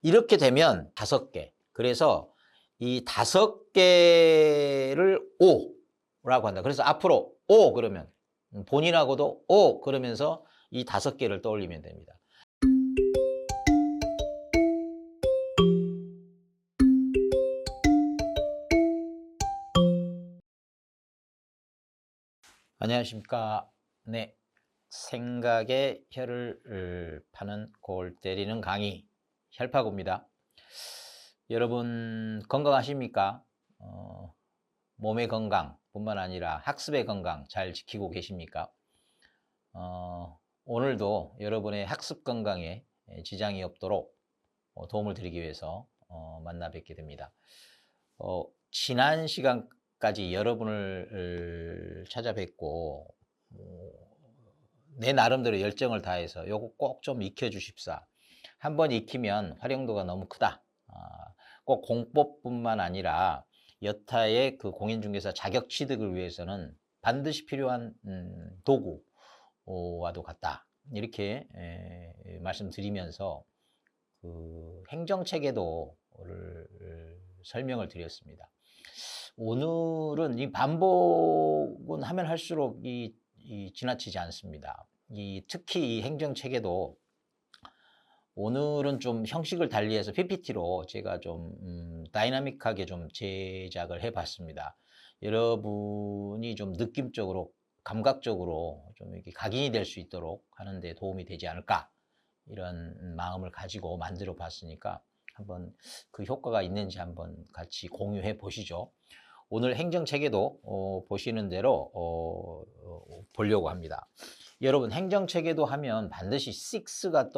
이렇게 되면 5개. 그래서 이 5개를 O라고 한다. 그래서 앞으로 O 그러면 본인하고도 O 그러면서 이 5개를 떠올리면 됩니다. 안녕하십니까. 네. 생각의 혀를 파는 골 때리는 강의 혈파고입니다. 여러분 건강하십니까? 몸의 건강뿐만 아니라 학습의 건강 잘 지키고 계십니까? 오늘도 여러분의 학습 건강에 지장이 없도록 도움을 드리기 위해서 만나 뵙게 됩니다. 지난 시간까지 여러분을 찾아뵙고 내 나름대로 열정을 다해서 요거 꼭 좀 익혀주십사. 한번 익히면 활용도가 너무 크다. 꼭 공법뿐만 아니라 여타의 그 공인중개사 자격 취득을 위해서는 반드시 필요한 도구와도 같다. 이렇게 말씀드리면서 그 행정체계도를 설명을 드렸습니다. 오늘은 이 반복은 하면 할수록 지나치지 않습니다. 특히 이 행정체계도 오늘은 좀 형식을 달리해서 PPT로 제가 좀 다이나믹하게 좀 제작을 해봤습니다. 여러분이 좀 느낌적으로 감각적으로 좀 이렇게 각인이 될 수 있도록 하는 데 도움이 되지 않을까 이런 마음을 가지고 만들어 봤으니까 한번 그 효과가 있는지 한번 같이 공유해 보시죠. 오늘 행정체계도 보시는 대로 보려고 합니다. 여러분 행정체계도 하면 반드시 6가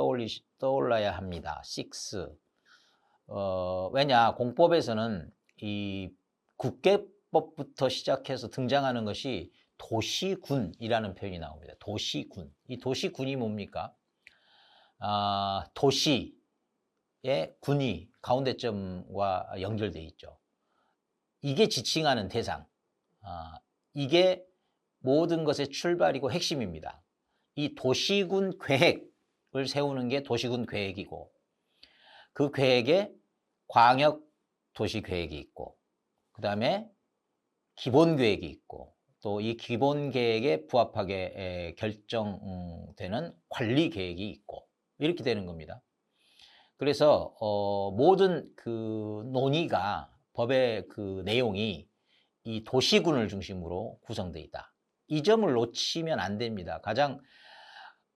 떠올라야 합니다. 6. 왜냐 공법에서는 이 국계법부터 시작해서 등장하는 것이 도시군이라는 표현이 나옵니다. 도시군. 이 도시군이 뭡니까? 도시의 군이 가운데점과 연결되어 있죠. 이게 지칭하는 대상, 이게 모든 것의 출발이고 핵심입니다. 이 도시군 계획을 세우는 게 도시군 계획이고 그 계획에 광역 도시 계획이 있고 그 다음에 기본 계획이 있고 또 이 기본 계획에 부합하게 결정되는 관리 계획이 있고 이렇게 되는 겁니다. 그래서 모든 그 논의가 법의 그 내용이 이 도시군을 중심으로 구성되어 있다. 이 점을 놓치면 안 됩니다. 가장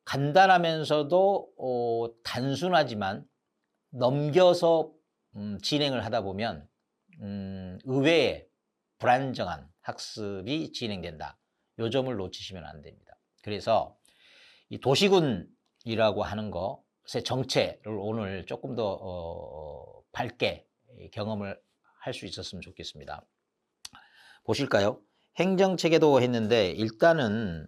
간단하면서도 단순하지만 넘겨서 진행을 하다 보면 의외의 불안정한 학습이 진행된다. 이 점을 놓치시면 안 됩니다. 그래서 이 도시군이라고 하는 것의 정체를 오늘 조금 더 밝게 경험을 할 수 있었으면 좋겠습니다. 보실까요? 행정체계도 했는데 일단은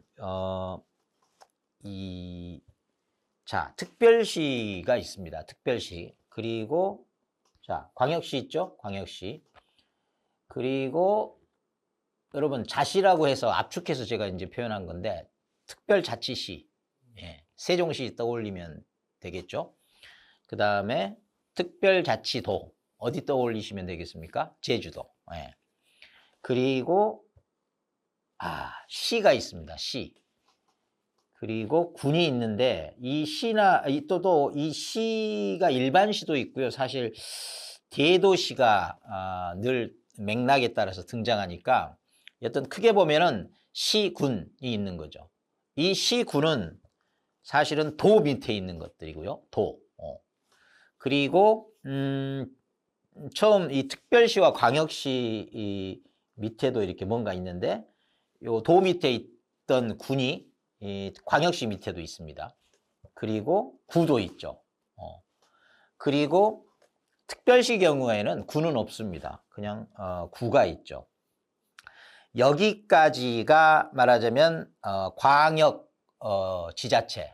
특별시가 있습니다. 특별시. 그리고 광역시 있죠? 광역시. 그리고 여러분 자시라고 해서 압축해서 제가 이제 표현한 건데 특별자치시. 세종시 떠올리면 되겠죠? 그 다음에 특별자치도. 어디 떠올리시면 되겠습니까? 제주도. 그리고 시가 있습니다. 시. 그리고 군이 있는데 이 시나 또 이 시가 일반 시도 있고요. 사실 대도시가 늘 맥락에 따라서 등장하니까 여튼 크게 보면은 시군이 있는 거죠. 이 시군은 사실은 도 밑에 있는 것들이고요. 도. 그리고 처음 이 특별시와 광역시 이 밑에도 이렇게 뭔가 있는데 요 도 밑에 있던 군이 이 광역시 밑에도 있습니다. 그리고 구도 있죠. 그리고 특별시 경우에는 구는 없습니다. 그냥 구가 있죠. 여기까지가 말하자면 광역 지자체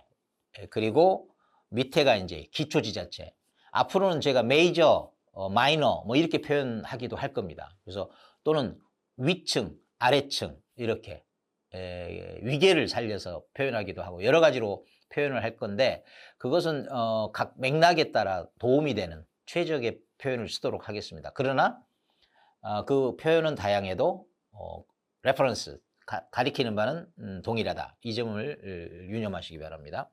그리고 밑에가 이제 기초지자체. 앞으로는 제가 메이저, 마이너 뭐 이렇게 표현하기도 할 겁니다. 그래서 또는 위층, 아래층 이렇게 위계를 살려서 표현하기도 하고 여러 가지로 표현을 할 건데 그것은 각 맥락에 따라 도움이 되는 최적의 표현을 쓰도록 하겠습니다. 그러나 그 표현은 다양해도 레퍼런스, 가리키는 바는 동일하다. 이 점을 유념하시기 바랍니다.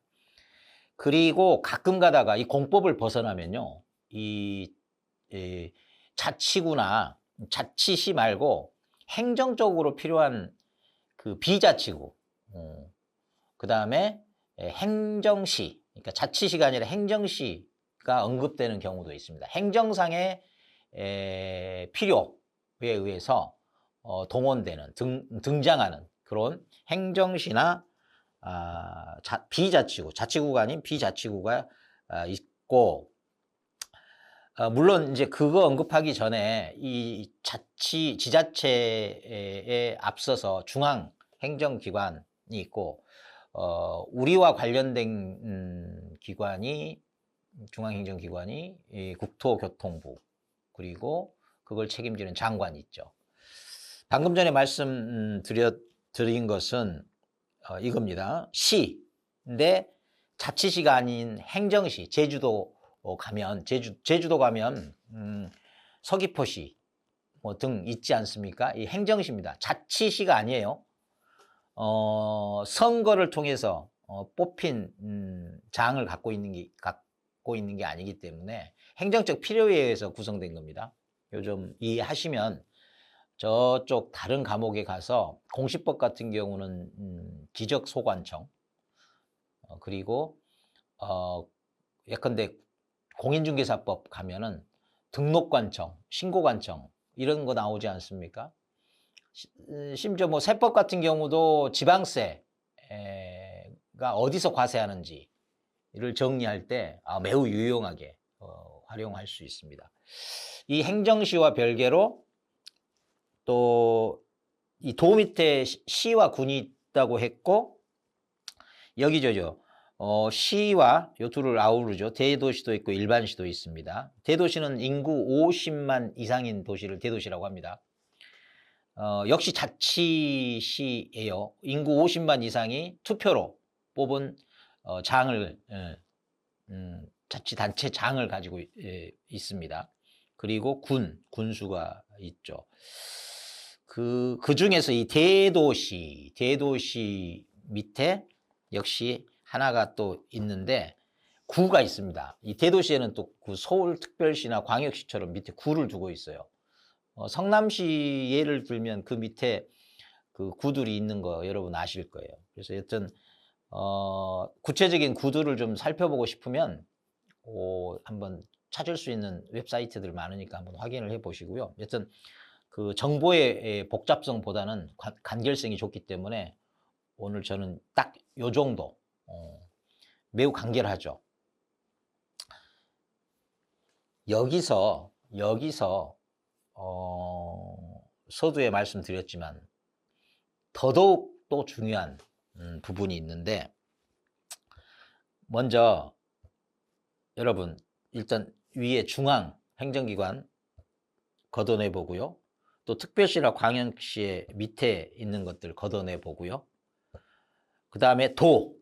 그리고 가끔 가다가 이 공법을 벗어나면요. 이 자치구나 자치시 말고 행정적으로 필요한 그 비자치구, 그다음에 행정시, 그러니까 자치시가 아니라 행정시가 언급되는 경우도 있습니다. 행정상의 필요에 의해서 동원되는 등장하는 그런 행정시나 비자치구, 자치구가 아닌 비자치구가 있고, 물론 이제 그거 언급하기 전에 이 지자체에 앞서서 중앙 행정기관이 있고, 우리와 관련된 기관이 중앙행정기관이 이 국토교통부, 그리고 그걸 책임지는 장관이 있죠. 방금 전에 말씀드린 것은 이겁니다. 시인데 자치시가 아닌 행정시, 제주도 가면 제주도 가면 서귀포시 뭐 등 있지 않습니까? 이 행정시입니다. 자치시가 아니에요. 선거를 통해서 뽑힌 장을 갖고 있는 게 아니기 때문에 행정적 필요에 의해서 구성된 겁니다. 요즘 이해하시면 저쪽 다른 과목에 가서 공시법 같은 경우는 기적소관청, 그리고 예컨대 공인중개사법 가면은 등록관청, 신고관청 이런 거 나오지 않습니까? 심지어 뭐 세법 같은 경우도 지방세가 어디서 과세하는지를 정리할 때 매우 유용하게 활용할 수 있습니다. 이 행정시와 별개로 또 이 도 밑에 시와 군이 있다고 했고, 여기 시와 요 둘을 아우르죠. 대도시도 있고 일반시도 있습니다. 대도시는 인구 50만 이상인 도시를 대도시라고 합니다. 역시 자치시예요. 인구 50만 이상이 투표로 뽑은 장을 자치단체 장을 가지고 있습니다. 그리고 군수가 있죠. 그 중에서 이 대도시 밑에 역시 하나가 또 있는데 구가 있습니다. 이 대도시에는 또 그 서울특별시나 광역시처럼 밑에 구를 두고 있어요. 성남시 예를 들면 그 밑에 그 구들이 있는 거 여러분 아실 거예요. 그래서 여튼 구체적인 구들을 좀 살펴보고 싶으면 한번 찾을 수 있는 웹사이트들 많으니까 한번 확인을 해 보시고요. 여튼 그 정보의 복잡성보다는 간결성이 좋기 때문에 오늘 저는 딱 요 정도 매우 간결하죠. 여기서 서두에 말씀드렸지만 더더욱 또 중요한 부분이 있는데, 먼저 여러분 일단 위에 중앙 행정기관 걷어내 보고요. 또 특별시나 광역시의 밑에 있는 것들 걷어내 보고요. 그 다음에 도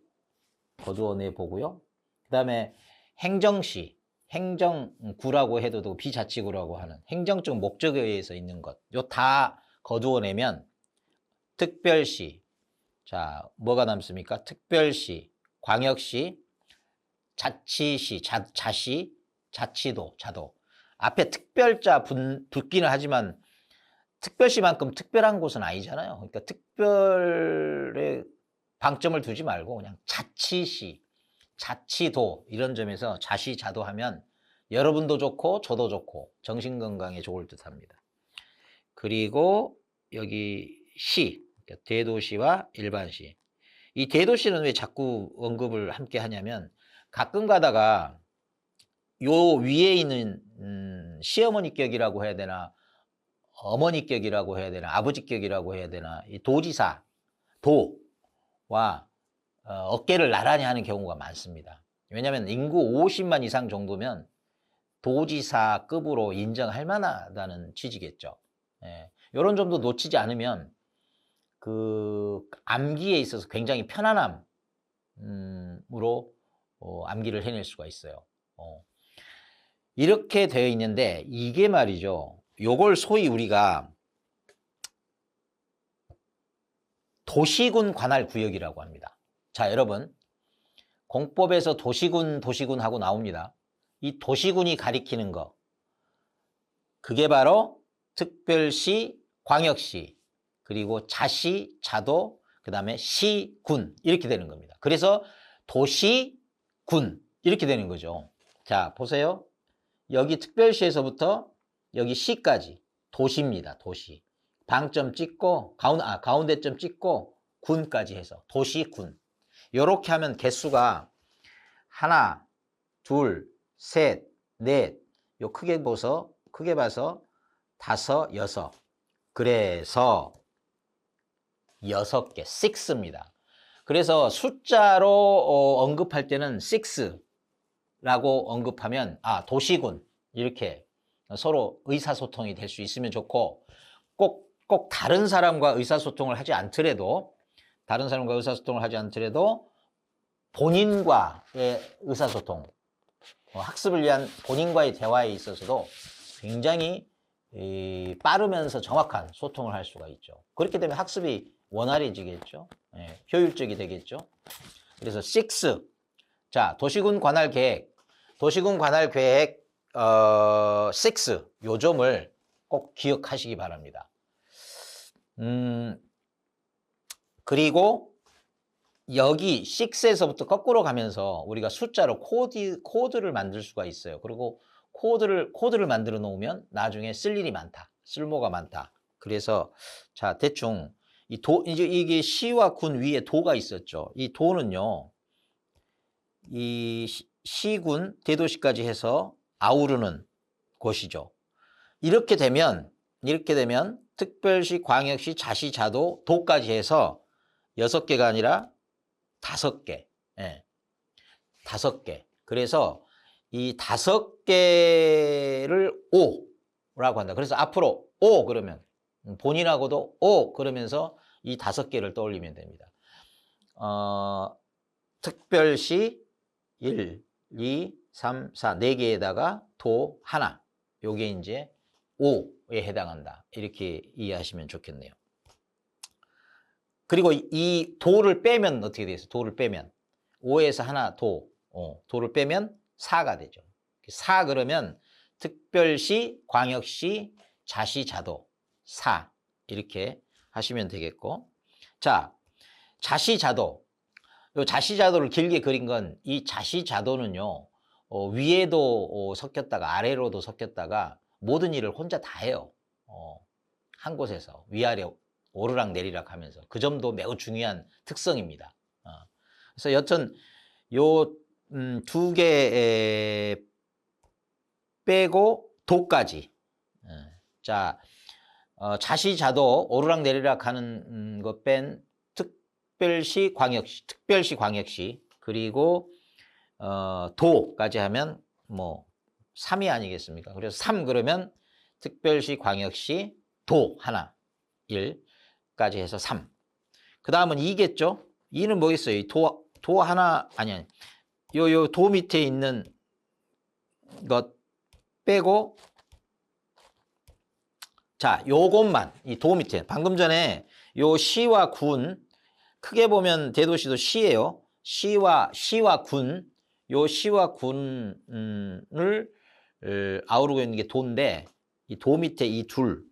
거두어내 보고요. 그 다음에 행정시, 행정구라고 해도 비자치구라고 하는 행정적 목적에 의해서 있는 것, 요 다 거두어내면 특별시, 자 뭐가 남습니까? 특별시, 광역시, 자치시, 자시, 자치도, 자도. 앞에 특별자 붙기는 하지만 특별시만큼 특별한 곳은 아니잖아요. 그러니까 특별에 방점을 두지 말고 그냥 자치시, 자치도 이런 점에서 자시, 자도 하면 여러분도 좋고 저도 좋고 정신건강에 좋을 듯합니다. 그리고 여기 시, 그러니까 대도시와 일반시. 이 대도시는 왜 자꾸 언급을 함께 하냐면 가끔 가다가 요 위에 있는 시어머니격이라고 해야 되나 어머니격이라고 해야 되나 아버지격이라고 해야 되나 이 도지사, 도와 어깨를 나란히 하는 경우가 많습니다. 왜냐하면 인구 50만 이상 정도면 도지사급으로 인정할 만하다는 취지겠죠. 이런 점도 놓치지 않으면 그 암기에 있어서 굉장히 편안함으로 암기를 해낼 수가 있어요. 이렇게 되어 있는데 이게 말이죠. 요걸 소위 우리가 도시군 관할 구역이라고 합니다. 자, 여러분. 공법에서 도시군 하고 나옵니다. 이 도시군이 가리키는 거. 그게 바로 특별시, 광역시, 그리고 자시, 자도, 그다음에 시군 이렇게 되는 겁니다. 그래서 도시, 군 이렇게 되는 거죠. 자, 보세요. 여기 특별시에서부터 여기 시까지 도시입니다. 도시. 방점 찍고 가운데점 찍고 군까지 해서 도시, 군. 요렇게 하면 개수가 하나, 둘, 셋, 넷. 요 크게 봐서 다섯, 여섯. 그래서 6개, 6입니다. 그래서 숫자로 언급할 때는 6라고 언급하면 도시군 이렇게 서로 의사소통이 될 수 있으면 좋고 꼭 다른 사람과 의사소통을 하지 않더라도 본인과의 의사소통, 학습을 위한 본인과의 대화에 있어서도 굉장히 빠르면서 정확한 소통을 할 수가 있죠. 그렇게 되면 학습이 원활해지겠죠. 효율적이 되겠죠. 그래서 6. 자, 도시군 관할 계획 6. 요 점을 꼭 기억하시기 바랍니다. 그리고 여기 6에서부터 거꾸로 가면서 우리가 숫자로 코드를 만들 수가 있어요. 그리고 코드를 만들어 놓으면 나중에 쓸 일이 많다. 쓸모가 많다. 그래서 자, 대충 이게 시와 군 위에 도가 있었죠. 이 도는요. 이 시군 대도시까지 해서 아우르는 곳이죠. 이렇게 되면 특별시, 광역시, 자시, 자도, 도까지 해서 6개가 아니라 5개. 5개. 그래서 이 5개를 O라고 한다. 그래서 앞으로 O 그러면 본인하고도 O 그러면서 이 5개를 떠올리면 됩니다. 특별시 1, 2, 3, 4, 4개에다가 도 하나. 요게 이제 O에 해당한다. 이렇게 이해하시면 좋겠네요. 그리고 이 도를 빼면 어떻게 되겠어요? 도를 빼면 5에서 하나 도를 빼면 4가 되죠. 4 그러면 특별시, 광역시, 자시, 자도 4 이렇게 하시면 되겠고, 자, 자시, 자도. 요 자시, 자도를 길게 그린 건 이 자시, 자도는요 위에도 섞였다가 아래로도 섞였다가 모든 일을 혼자 다 해요. 한 곳에서 위아래 오르락 내리락 하면서 그 점도 매우 중요한 특성입니다. 그래서 여튼 요 2개 빼고 도까지. 자, 자시, 자도 오르락 내리락 하는 거 뺀 특별시, 광역시 그리고 도까지 하면 뭐 3이 아니겠습니까? 그래서 3 그러면 특별시, 광역시, 도 하나 1까지 해서 3. 그 다음은 2겠죠? 2는 뭐겠어요? 도 하나 아니 요 도 밑에 있는 것 빼고, 자, 요것만 이 도 밑에 방금 전에 요 시와 군 크게 보면 대도시도 시예요. 시와 군, 요 시와 군을 아우르고 있는 게 도인데 이 도 밑에 이 둘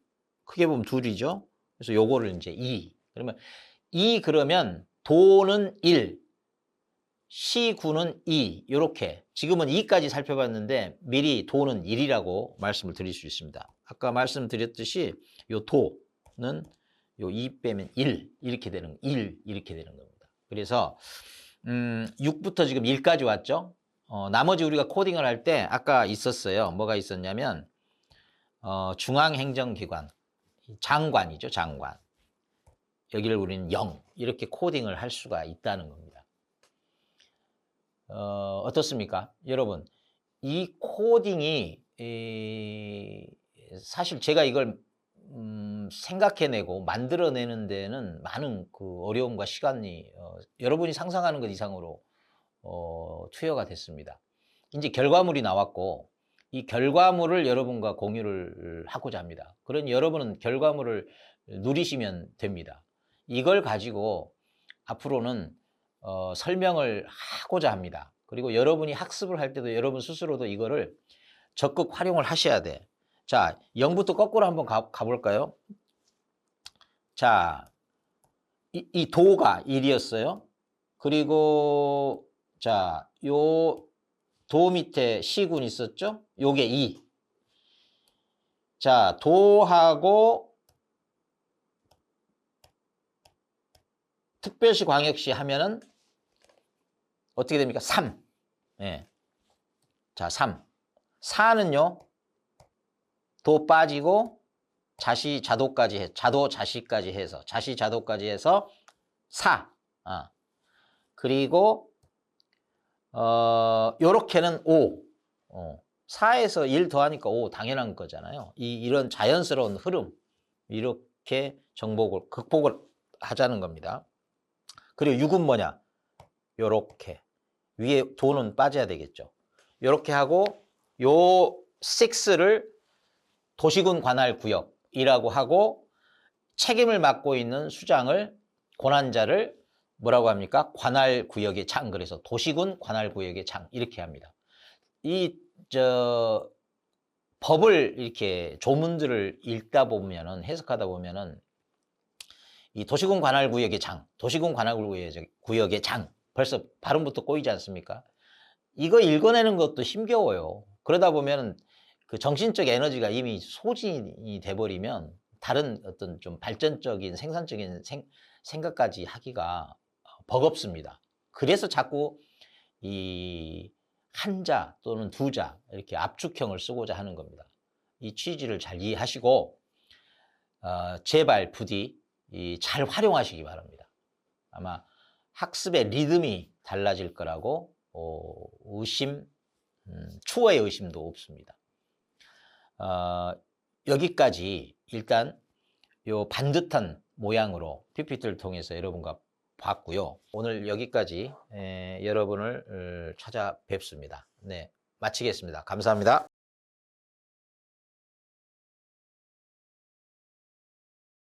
크게 보면 둘이죠. 그래서 요거를 이제 2. 그러면 2 그러면 도는 1, 시군은 2 이렇게 지금은 2까지 살펴봤는데 미리 도는 1이라고 말씀을 드릴 수 있습니다. 아까 말씀드렸듯이 요 도는 요 2 빼면 1 이렇게 되는 겁니다. 그래서 6부터 지금 1까지 왔죠. 나머지 우리가 코딩을 할 때 아까 있었어요. 뭐가 있었냐면 중앙행정기관 장관이죠. 장관. 여기를 우리는 0 이렇게 코딩을 할 수가 있다는 겁니다. 어떻습니까? 여러분, 이 코딩이 사실 제가 이걸 생각해내고 만들어내는 데는 많은 그 어려움과 시간이 여러분이 상상하는 것 이상으로 투여가 됐습니다. 이제 결과물이 나왔고 이 결과물을 여러분과 공유를 하고자 합니다. 그런 여러분은 결과물을 누리시면 됩니다. 이걸 가지고 앞으로는 설명을 하고자 합니다. 그리고 여러분이 학습을 할 때도 여러분 스스로도 이거를 적극 활용을 하셔야 돼. 자, 0부터 거꾸로 한번 가볼까요? 자, 이 도가 1이었어요. 그리고 자, 요 도 밑에 시군 있었죠? 요게 2. 자, 도하고 특별시 광역시 하면은 어떻게 됩니까? 3. 예. 자, 3. 4는요. 도 빠지고 자시 자도까지 해. 자도 자시까지 해서 자시 자도까지 해서 4. 그리고 요렇게는 5. 4에서 1 더하니까 5 당연한 거잖아요. 이런 자연스러운 흐름 이렇게 극복을 하자는 겁니다. 그리고 6은 뭐냐? 요렇게 위에 도는 빠져야 되겠죠. 요렇게 하고 요 6를 도시군 관할 구역이라고 하고 책임을 맡고 있는 수장을 권한자를 뭐라고 합니까? 관할 구역의 장. 그래서 도시군 관할 구역의 장 이렇게 합니다. 법을 이렇게 조문들을 읽다 보면은 해석하다 보면은 이 도시군 관할 구역의 장, 도시군 관할 구역의 장 벌써 발음부터 꼬이지 않습니까? 이거 읽어내는 것도 힘겨워요. 그러다 보면 그 정신적 에너지가 이미 소진이 돼버리면 다른 어떤 좀 발전적인 생산적인 생각까지 하기가 버겁습니다. 그래서 자꾸 이 한자 또는 두자 이렇게 압축형을 쓰고자 하는 겁니다. 이 취지를 잘 이해하시고 제발 부디 잘 활용하시기 바랍니다. 아마 학습의 리듬이 달라질 거라고 추호의 의심도 없습니다. 여기까지 일단 요 반듯한 모양으로 PPT를 통해서 여러분과 봤고요. 오늘 여기까지 여러분을 찾아뵙습니다. 네, 마치겠습니다. 감사합니다.